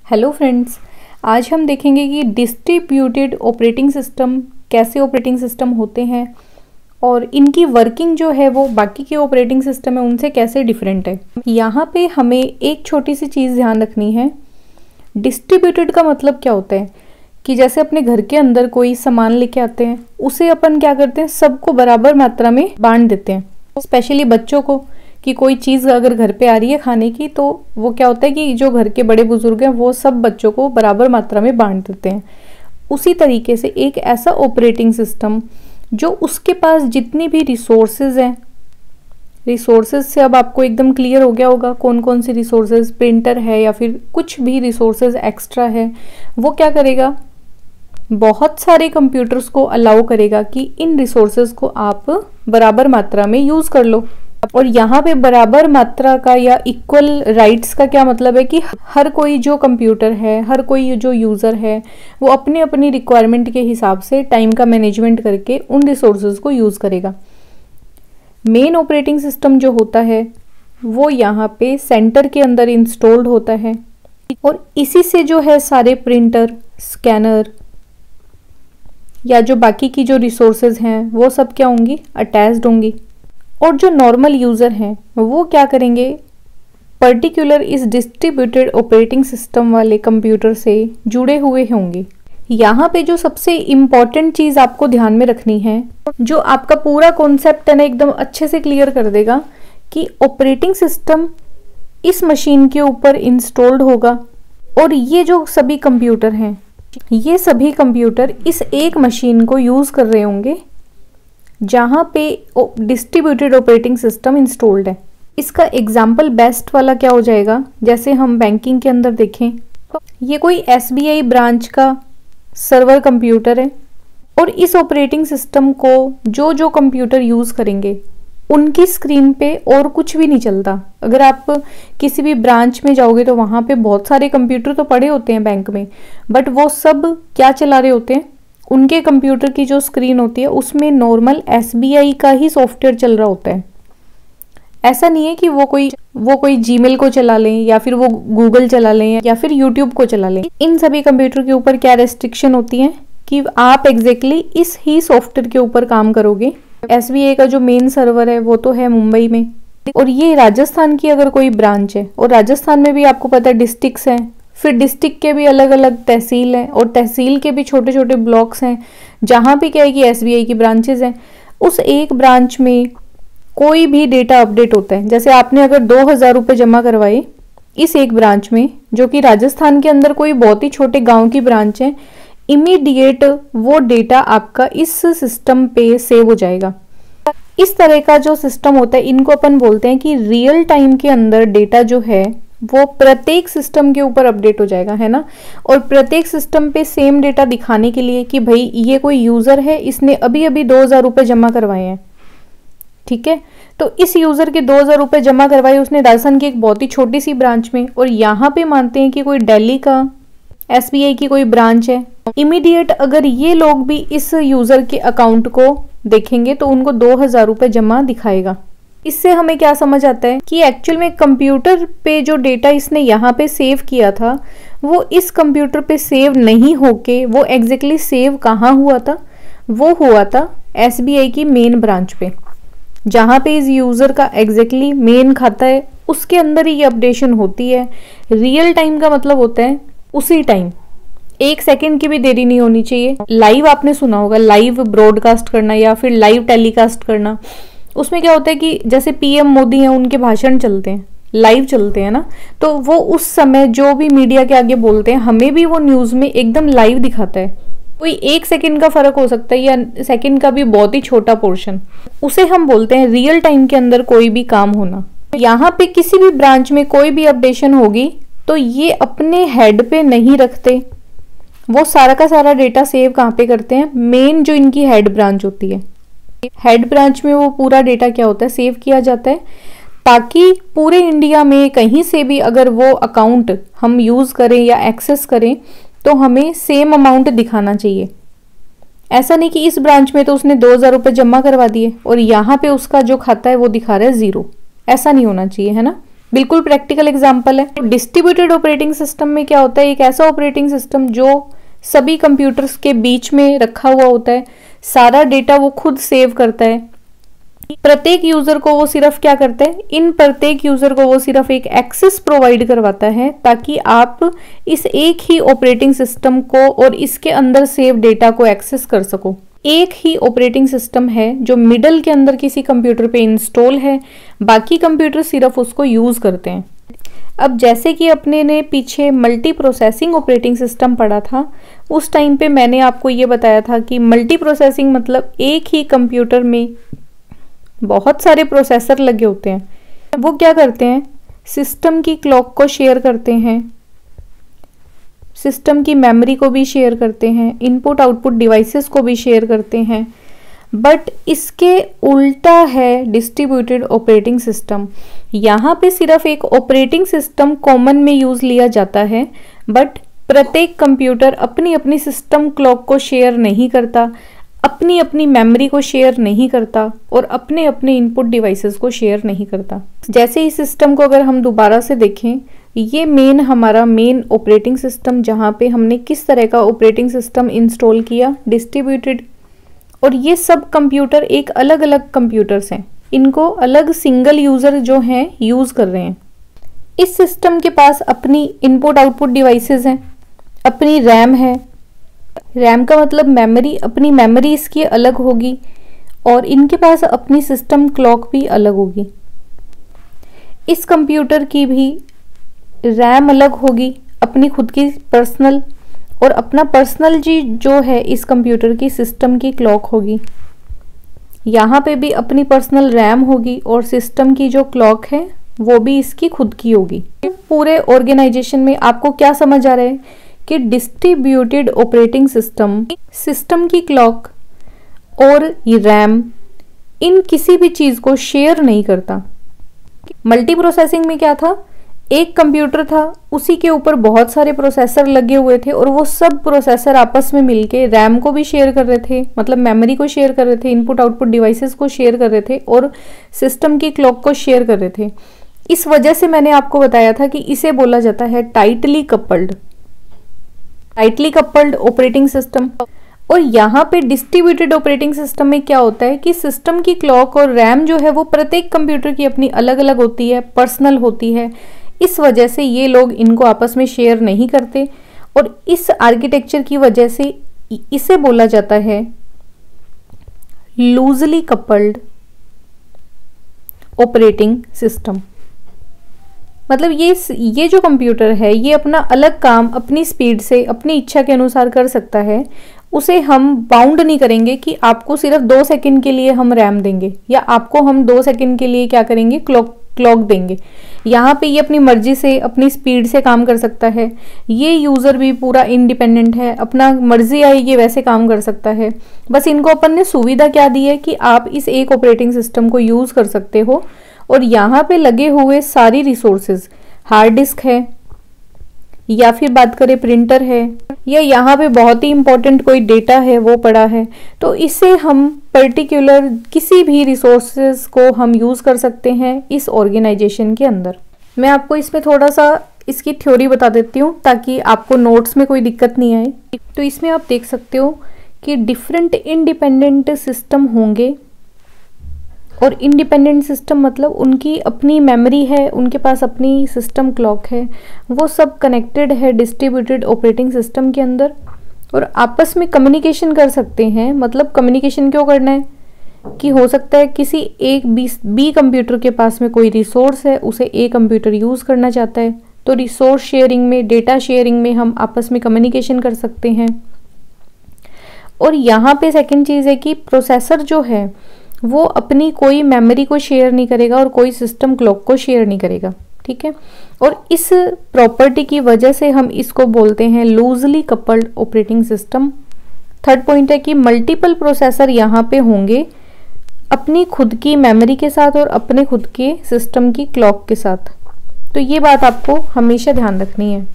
Hello friends, आज हम देखेंगे कि डिस्ट्रीब्यूटेड ऑपरेटिंग सिस्टम कैसे ऑपरेटिंग सिस्टम होते हैं और इनकी वर्किंग जो है वो बाकी के ऑपरेटिंग सिस्टम है उनसे कैसे डिफरेंट है। यहाँ पे हमें एक छोटी सी चीज़ ध्यान रखनी है। डिस्ट्रीब्यूटेड का मतलब क्या होता है कि जैसे अपने घर के अंदर कोई सामान लेके आते हैं, उसे अपन क्या करते हैं, सबको बराबर मात्रा में बांट देते हैं। स्पेशली बच्चों को, कि कोई चीज़ अगर घर पे आ रही है खाने की, तो वो क्या होता है कि जो घर के बड़े बुजुर्ग हैं वो सब बच्चों को बराबर मात्रा में बांट देते हैं। उसी तरीके से एक ऐसा ऑपरेटिंग सिस्टम जो उसके पास जितनी भी रिसोर्सेज हैं, रिसोर्सेज से अब आपको एकदम क्लियर हो गया होगा कौन कौन सी रिसोर्सेज, प्रिंटर है या फिर कुछ भी रिसोर्सेज एक्स्ट्रा है, वो क्या करेगा, बहुत सारे कंप्यूटर्स को अलाउ करेगा कि इन रिसोर्सेज को आप बराबर मात्रा में यूज़ कर लो। और यहाँ पे बराबर मात्रा का या इक्वल राइट्स का क्या मतलब है कि हर कोई जो कंप्यूटर है, हर कोई जो यूज़र है, वो अपनी अपनी रिक्वायरमेंट के हिसाब से टाइम का मैनेजमेंट करके उन रिसोर्सेज को यूज़ करेगा। मेन ऑपरेटिंग सिस्टम जो होता है वो यहाँ पे सेंटर के अंदर इंस्टॉल्ड होता है और इसी से जो है सारे प्रिंटर, स्कैनर या जो बाकी की जो रिसोर्सेज हैं वो सब क्या होंगी, अटैच्ड होंगी। और जो नॉर्मल यूज़र हैं वो क्या करेंगे, पर्टिकुलर इस डिस्ट्रीब्यूटेड ऑपरेटिंग सिस्टम वाले कंप्यूटर से जुड़े हुए होंगे। यहाँ पे जो सबसे इम्पॉर्टेंट चीज़ आपको ध्यान में रखनी है, जो आपका पूरा कॉन्सेप्ट है ना एकदम अच्छे से क्लियर कर देगा कि ऑपरेटिंग सिस्टम इस मशीन के ऊपर इंस्टॉल्ड होगा और ये जो सभी कंप्यूटर हैं, ये सभी कंप्यूटर इस एक मशीन को यूज़ कर रहे होंगे जहाँ पे डिस्ट्रीब्यूटेड ऑपरेटिंग सिस्टम इंस्टॉल्ड है। इसका एग्जाम्पल बेस्ट वाला क्या हो जाएगा, जैसे हम बैंकिंग के अंदर देखें, ये कोई SBI ब्रांच का सर्वर कंप्यूटर है और इस ऑपरेटिंग सिस्टम को जो जो कंप्यूटर यूज़ करेंगे उनकी स्क्रीन पे और कुछ भी नहीं चलता। अगर आप किसी भी ब्रांच में जाओगे तो वहाँ पे बहुत सारे कंप्यूटर तो पड़े होते हैं बैंक में, बट वो सब क्या चला रहे होते हैं, उनके कंप्यूटर की जो स्क्रीन होती है उसमें नॉर्मल SBI का ही सॉफ्टवेयर चल रहा होता है। ऐसा नहीं है कि वो कोई जीमेल को चला लें या फिर वो गूगल चला लें या फिर यूट्यूब को चला लें। इन सभी कंप्यूटर के ऊपर क्या रेस्ट्रिक्शन होती है कि आप एग्जैक्टली इस ही सॉफ्टवेयर के ऊपर काम करोगे। SBI का जो मेन सर्वर है वो तो है मुंबई में, और ये राजस्थान की अगर कोई ब्रांच है, और राजस्थान में भी आपको पता है डिस्ट्रिक्ट्स हैं, फिर डिस्ट्रिक्ट के भी अलग अलग तहसील हैं और तहसील के भी छोटे छोटे ब्लॉक्स हैं जहाँ भी क्या है कि SBI की ब्रांचेज हैं। उस एक ब्रांच में कोई भी डेटा अपडेट होता है, जैसे आपने अगर 2000 रुपये जमा करवाए इस एक ब्रांच में, जो कि राजस्थान के अंदर कोई बहुत ही छोटे गांव की ब्रांच है, इमीडिएट वो डेटा आपका इस सिस्टम पे सेव हो जाएगा। इस तरह का जो सिस्टम होता है इनको अपन बोलते हैं कि रियल टाइम के अंदर डेटा जो है वो प्रत्येक सिस्टम के ऊपर अपडेट हो जाएगा, है ना। और प्रत्येक सिस्टम पे सेम डेटा दिखाने के लिए कि भाई ये कोई यूज़र है, इसने अभी अभी 2000 रुपये जमा करवाए हैं, ठीक है, तो इस यूज़र के 2000 रुपये जमा करवाए उसने राजस्थान की एक बहुत ही छोटी सी ब्रांच में, और यहाँ पे मानते हैं कि कोई दिल्ली का SBI की कोई ब्रांच है। इमीडिएट अगर ये लोग भी इस यूज़र के अकाउंट को देखेंगे तो उनको 2000 रुपये जमा दिखाएगा। इससे हमें क्या समझ आता है कि एक्चुअल में कंप्यूटर पे जो डेटा इसने यहाँ पे सेव किया था वो इस कंप्यूटर पे सेव नहीं होके वो एग्जैक्टली सेव कहाँ हुआ था, वो हुआ था SBI की मेन ब्रांच पे, जहाँ पे इस यूज़र का एग्जैक्टली मेन खाता है, उसके अंदर ही ये अपडेशन होती है। रियल टाइम का मतलब होता है उसी टाइम, 1 सेकेंड की भी देरी नहीं होनी चाहिए। लाइव आपने सुना होगा, लाइव ब्रॉडकास्ट करना या फिर लाइव टेलीकास्ट करना, उसमें क्या होता है कि जैसे PM मोदी हैं, उनके भाषण चलते हैं, लाइव चलते हैं ना, तो वो उस समय जो भी मीडिया के आगे बोलते हैं हमें भी वो न्यूज़ में एकदम लाइव दिखाता है। कोई 1 सेकेंड का फर्क हो सकता है या सेकेंड का भी बहुत ही छोटा पोर्शन, उसे हम बोलते हैं रियल टाइम के अंदर कोई भी काम होना। यहाँ पे किसी भी ब्रांच में कोई भी अपडेशन होगी तो ये अपने हेड पे नहीं रखते, वो सारा का सारा डेटा सेव कहाँ पे करते हैं, मेन जो इनकी हेड ब्रांच होती है, हेड ब्रांच में वो पूरा डेटा क्या होता है, सेव किया जाता है, ताकि पूरे इंडिया में कहीं से भी अगर वो अकाउंट हम यूज़ करें या एक्सेस करें तो हमें सेम अमाउंट दिखाना चाहिए। ऐसा नहीं कि इस ब्रांच में तो उसने 2000 रुपये जमा करवा दिए और यहाँ पे उसका जो खाता है वो दिखा रहा है 0, ऐसा नहीं होना चाहिए, है ना। बिल्कुल प्रैक्टिकल एग्जांपल है। डिस्ट्रीब्यूटेड ऑपरेटिंग सिस्टम में क्या होता है, एक ऐसा ऑपरेटिंग सिस्टम जो सभी कंप्यूटर्स के बीच में रखा हुआ होता है, सारा डेटा वो खुद सेव करता है। प्रत्येक यूजर को वो सिर्फ क्या करता है, इन प्रत्येक यूजर को वो सिर्फ एक एक्सेस प्रोवाइड करवाता है ताकि आप इस एक ही ऑपरेटिंग सिस्टम को और इसके अंदर सेव डेटा को एक्सेस कर सको। एक ही ऑपरेटिंग सिस्टम है जो मिडल के अंदर किसी कंप्यूटर पे इंस्टॉल है, बाकी कंप्यूटर सिर्फ उसको यूज करते हैं। अब जैसे कि अपने ने पीछे मल्टी प्रोसेसिंग ऑपरेटिंग सिस्टम पढ़ा था, उस टाइम पे मैंने आपको ये बताया था कि मल्टी प्रोसेसिंग मतलब एक ही कंप्यूटर में बहुत सारे प्रोसेसर लगे होते हैं। वो क्या करते हैं, सिस्टम की क्लॉक को शेयर करते हैं, सिस्टम की मेमोरी को भी शेयर करते हैं, इनपुट आउटपुट डिवाइसेस को भी शेयर करते हैं। बट इसके उल्टा है डिस्ट्रीब्यूटेड ऑपरेटिंग सिस्टम। यहाँ पे सिर्फ एक ऑपरेटिंग सिस्टम कॉमन में यूज लिया जाता है, बट प्रत्येक कंप्यूटर अपनी अपनी सिस्टम क्लॉक को शेयर नहीं करता, अपनी अपनी मेमोरी को शेयर नहीं करता और अपने अपने इनपुट डिवाइसेस को शेयर नहीं करता। जैसे इस सिस्टम को अगर हम दोबारा से देखें, ये हमारा मेन ऑपरेटिंग सिस्टम, जहाँ पे हमने किस तरह का ऑपरेटिंग सिस्टम इंस्टॉल किया, डिस्ट्रीब्यूटेड। और ये सब कंप्यूटर एक अलग अलग कंप्यूटर्स हैं, इनको अलग सिंगल यूजर जो हैं यूज कर रहे हैं। इस सिस्टम के पास अपनी इनपुट आउटपुट डिवाइसेस हैं, अपनी रैम है, रैम का मतलब मेमोरी, अपनी मेमोरी इसकी अलग होगी और इनके पास अपनी सिस्टम क्लॉक भी अलग होगी। इस कंप्यूटर की भी रैम अलग होगी, अपनी खुद की पर्सनल, और अपना पर्सनल जी जो है इस कंप्यूटर की सिस्टम की क्लॉक होगी। यहाँ पे भी अपनी पर्सनल रैम होगी और सिस्टम की जो क्लॉक है वो भी इसकी खुद की होगी। पूरे ऑर्गेनाइजेशन में आपको क्या समझ आ रहा है कि डिस्ट्रीब्यूटेड ऑपरेटिंग सिस्टम की क्लॉक और ये रैम इन किसी भी चीज को शेयर नहीं करता। मल्टी प्रोसेसिंग में क्या था, एक कंप्यूटर था, उसी के ऊपर बहुत सारे प्रोसेसर लगे हुए थे और वो सब प्रोसेसर आपस में मिलके रैम को भी शेयर कर रहे थे, मतलब मेमोरी को शेयर कर रहे थे, इनपुट आउटपुट डिवाइसेस को शेयर कर रहे थे और सिस्टम की क्लॉक को शेयर कर रहे थे। इस वजह से मैंने आपको बताया था कि इसे बोला जाता है टाइटली कपल्ड ऑपरेटिंग सिस्टम। और यहाँ पे डिस्ट्रीब्यूटेड ऑपरेटिंग सिस्टम में क्या होता है कि सिस्टम की क्लॉक और रैम जो है वो प्रत्येक कंप्यूटर की अपनी अलग अलग होती है, पर्सनल होती है। इस वजह से ये लोग इनको आपस में शेयर नहीं करते और इस आर्किटेक्चर की वजह से इसे बोला जाता है लूजली कपल्ड ऑपरेटिंग सिस्टम। मतलब ये जो कंप्यूटर है ये अपना अलग काम अपनी स्पीड से अपनी इच्छा के अनुसार कर सकता है। उसे हम बाउंड नहीं करेंगे कि आपको सिर्फ 2 सेकंड के लिए हम रैम देंगे या आपको हम 2 सेकंड के लिए क्या करेंगे, क्लॉक देंगे। यहाँ पे ये अपनी मर्जी से अपनी स्पीड से काम कर सकता है। ये यूजर भी पूरा इंडिपेंडेंट है, अपना मर्जी आएगी वैसे काम कर सकता है। बस इनको अपन ने सुविधा क्या दी है कि आप इस एक ऑपरेटिंग सिस्टम को यूज कर सकते हो और यहाँ पे लगे हुए सारी रिसोर्सेज, हार्ड डिस्क है या फिर बात करें प्रिंटर है या यहाँ पे बहुत ही इंपॉर्टेंट कोई डेटा है वो पड़ा है, तो इससे हम पर्टिकुलर किसी भी रिसोर्सेज को हम यूज कर सकते हैं इस ऑर्गेनाइजेशन के अंदर। मैं आपको इसमें थोड़ा सा इसकी थ्योरी बता देती हूँ ताकि आपको नोट्स में कोई दिक्कत नहीं आए। तो इसमें आप देख सकते हो कि डिफरेंट इंडिपेंडेंट सिस्टम होंगे और इंडिपेंडेंट सिस्टम मतलब उनकी अपनी मेमोरी है, उनके पास अपनी सिस्टम क्लॉक है, वो सब कनेक्टेड है डिस्ट्रीब्यूटेड ऑपरेटिंग सिस्टम के अंदर और आपस में कम्युनिकेशन कर सकते हैं। मतलब कम्युनिकेशन क्यों करना है कि हो सकता है किसी एक बी कंप्यूटर के पास में कोई रिसोर्स है, उसे ए कंप्यूटर यूज करना चाहता है, तो रिसोर्स शेयरिंग में, डेटा शेयरिंग में हम आपस में कम्युनिकेशन कर सकते हैं। और यहाँ पे सेकेंड चीज है कि प्रोसेसर जो है वो अपनी कोई मेमोरी को शेयर नहीं करेगा और कोई सिस्टम क्लॉक को शेयर नहीं करेगा, ठीक है। और इस प्रॉपर्टी की वजह से हम इसको बोलते हैं loosely coupled operating system. Third point है कि मल्टीपल प्रोसेसर यहाँ पे होंगे अपनी खुद की मेमोरी के साथ और अपने खुद के सिस्टम की क्लॉक के साथ। तो ये बात आपको हमेशा ध्यान रखनी है।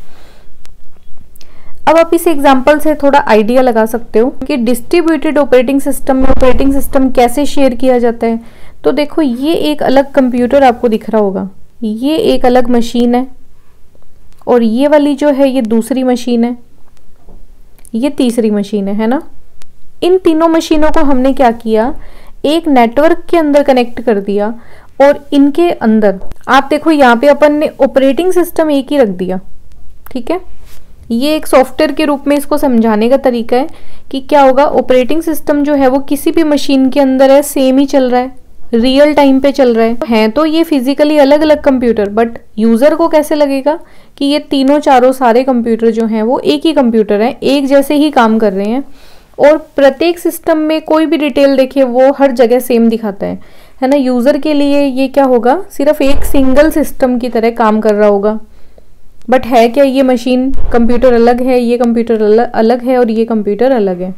अब आप इस एग्जाम्पल से थोड़ा आइडिया लगा सकते हो कि डिस्ट्रीब्यूटेड ऑपरेटिंग सिस्टम में ऑपरेटिंग सिस्टम कैसे शेयर किया जाता है। तो देखो ये एक अलग कंप्यूटर आपको दिख रहा होगा, ये एक अलग मशीन है और ये वाली जो है ये दूसरी मशीन है, ये तीसरी मशीन है ना। इन तीनों मशीनों को हमने क्या किया, एक नेटवर्क के अंदर कनेक्ट कर दिया और इनके अंदर आप देखो यहाँ पे अपन ने ऑपरेटिंग सिस्टम एक ही रख दिया, ठीक है। ये एक सॉफ्टवेयर के रूप में इसको समझाने का तरीका है कि क्या होगा, ऑपरेटिंग सिस्टम जो है वो किसी भी मशीन के अंदर है, सेम ही चल रहा है, रियल टाइम पे चल रहा है तो ये फिजिकली अलग अलग कंप्यूटर, बट यूजर को कैसे लगेगा कि ये तीनों चारों सारे कंप्यूटर जो हैं वो एक ही कंप्यूटर हैं, एक जैसे ही काम कर रहे हैं। और प्रत्येक सिस्टम में कोई भी डिटेल देखिए वो हर जगह सेम दिखाता है ना। यूजर के लिए ये क्या होगा, सिर्फ एक सिंगल सिस्टम की तरह काम कर रहा होगा, बट है क्या, ये मशीन कंप्यूटर अलग है, ये कंप्यूटर अलग है और ये कंप्यूटर अलग है।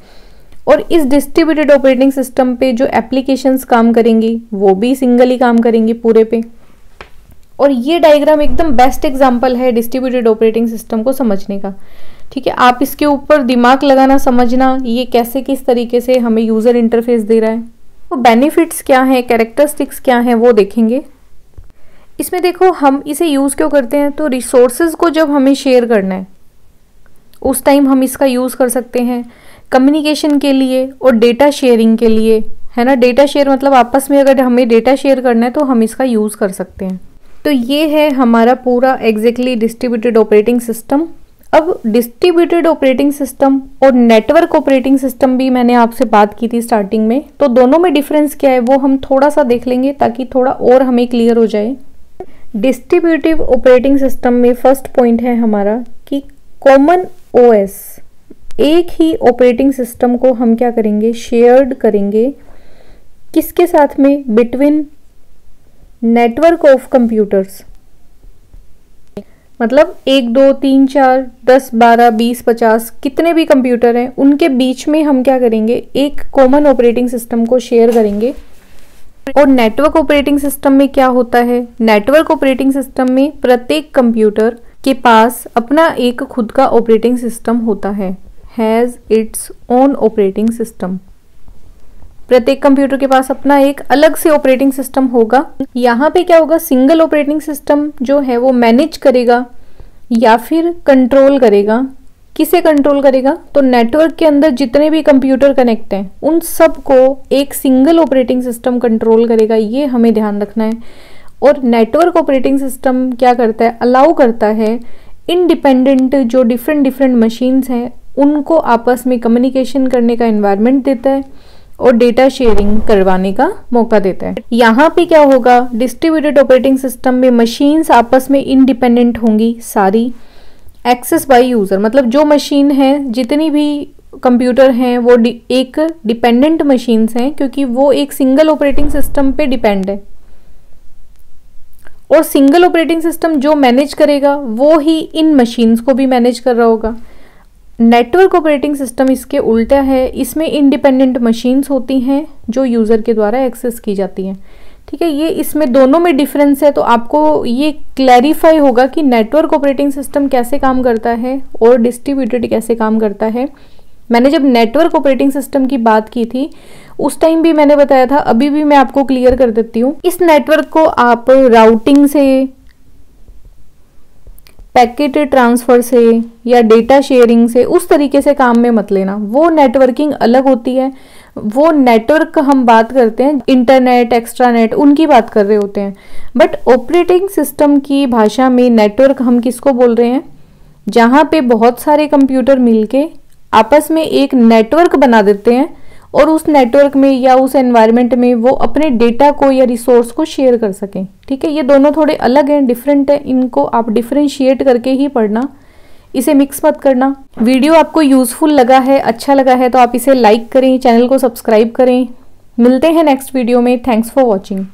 और इस डिस्ट्रीब्यूटेड ऑपरेटिंग सिस्टम पे जो एप्लीकेशंस काम करेंगी वो भी सिंगल ही काम करेंगी पूरे पे। और ये डायग्राम एकदम बेस्ट एग्जांपल है डिस्ट्रीब्यूटेड ऑपरेटिंग सिस्टम को समझने का, ठीक है। आप इसके ऊपर दिमाग लगाना, समझना ये कैसे किस तरीके से हमें यूजर इंटरफेस दे रहा है। तो बेनिफिट्स क्या है, कैरेक्टरिस्टिक्स क्या है वो देखेंगे। इसमें देखो हम इसे यूज क्यों करते हैं, तो रिसोर्सेज को जब हमें शेयर करना है उस टाइम हम इसका यूज कर सकते हैं, कम्युनिकेशन के लिए और डेटा शेयरिंग के लिए, है ना। डेटा शेयर मतलब आपस में अगर हमें डेटा शेयर करना है तो हम इसका यूज कर सकते हैं। तो ये है हमारा पूरा एग्जैक्टली डिस्ट्रीब्यूटेड ऑपरेटिंग सिस्टम। अब डिस्ट्रीब्यूटेड ऑपरेटिंग सिस्टम और नेटवर्क ऑपरेटिंग सिस्टम भी मैंने आपसे बात की थी स्टार्टिंग में, तो दोनों में डिफरेंस क्या है वो हम थोड़ा सा देख लेंगे ताकि थोड़ा और हमें क्लियर हो जाए। डिस्ट्रीब्यूटिव ऑपरेटिंग सिस्टम में फर्स्ट पॉइंट है हमारा कि कॉमन ओएस, एक ही ऑपरेटिंग सिस्टम को हम क्या करेंगे, शेयर्ड करेंगे, किसके साथ में, बिटवीन नेटवर्क ऑफ कंप्यूटर्स। मतलब 1 2 3 4 10 12 20 50 कितने भी कंप्यूटर हैं उनके बीच में हम क्या करेंगे, एक कॉमन ऑपरेटिंग सिस्टम को शेयर करेंगे। और नेटवर्क ऑपरेटिंग सिस्टम में क्या होता है, नेटवर्क ऑपरेटिंग सिस्टम में प्रत्येक कंप्यूटर के पास अपना एक खुद का ऑपरेटिंग सिस्टम होता है, has its own operating system. प्रत्येक कंप्यूटर के पास अपना एक अलग से ऑपरेटिंग सिस्टम होगा। यहाँ पे क्या होगा, सिंगल ऑपरेटिंग सिस्टम जो है वो मैनेज करेगा या फिर कंट्रोल करेगा। किसे कंट्रोल करेगा, तो नेटवर्क के अंदर जितने भी कंप्यूटर कनेक्ट हैं उन सब को एक सिंगल ऑपरेटिंग सिस्टम कंट्रोल करेगा, ये हमें ध्यान रखना है। और नेटवर्क ऑपरेटिंग सिस्टम क्या करता है, अलाउ करता है इंडिपेंडेंट जो डिफरेंट मशीन्स हैं उनको आपस में कम्युनिकेशन करने का एनवायरनमेंट देता है और डेटा शेयरिंग करवाने का मौका देता है। यहाँ पे क्या होगा, डिस्ट्रीब्यूटेड ऑपरेटिंग सिस्टम में मशीन्स आपस में इंडिपेंडेंट होंगी सारी, एक्सेस बाय यूजर, मतलब जो मशीन है जितनी भी कंप्यूटर हैं वो एक डिपेंडेंट मशीन्स हैं क्योंकि वो एक सिंगल ऑपरेटिंग सिस्टम पे डिपेंड है। और सिंगल ऑपरेटिंग सिस्टम जो मैनेज करेगा वो ही इन मशीन्स को भी मैनेज कर रहा होगा। नेटवर्क ऑपरेटिंग सिस्टम इसके उल्टा है, इसमें इंडिपेंडेंट मशीन्स होती हैं जो यूजर के द्वारा एक्सेस की जाती हैं, ठीक है। ये इसमें दोनों में डिफरेंस है, तो आपको ये क्लैरिफाई होगा कि नेटवर्क ऑपरेटिंग सिस्टम कैसे काम करता है और डिस्ट्रीब्यूटेड कैसे काम करता है। मैंने जब नेटवर्क ऑपरेटिंग सिस्टम की बात की थी उस टाइम भी मैंने बताया था, अभी भी मैं आपको क्लियर कर देती हूँ। इस नेटवर्क को आप राउटिंग से, पैकेट ट्रांसफर से या डेटा शेयरिंग से उस तरीके से काम में मत लेना, वो नेटवर्किंग अलग होती है। वो नेटवर्क हम बात करते हैं इंटरनेट, एक्स्ट्रानेट, उनकी बात कर रहे होते हैं। बट ऑपरेटिंग सिस्टम की भाषा में नेटवर्क हम किसको बोल रहे हैं, जहाँ पे बहुत सारे कंप्यूटर मिलके आपस में एक नेटवर्क बना देते हैं और उस नेटवर्क में या उस एनवायरनमेंट में वो अपने डेटा को या रिसोर्स को शेयर कर सकें, ठीक है। ये दोनों थोड़े अलग हैं, डिफरेंट है, इनको आप डिफरेंशिएट करके ही पढ़ना, इसे मिक्स मत करना। वीडियो आपको यूजफुल लगा है, अच्छा लगा है तो आप इसे लाइक करें, चैनल को सब्सक्राइब करें। मिलते हैं नेक्स्ट वीडियो में। Thanks for watching.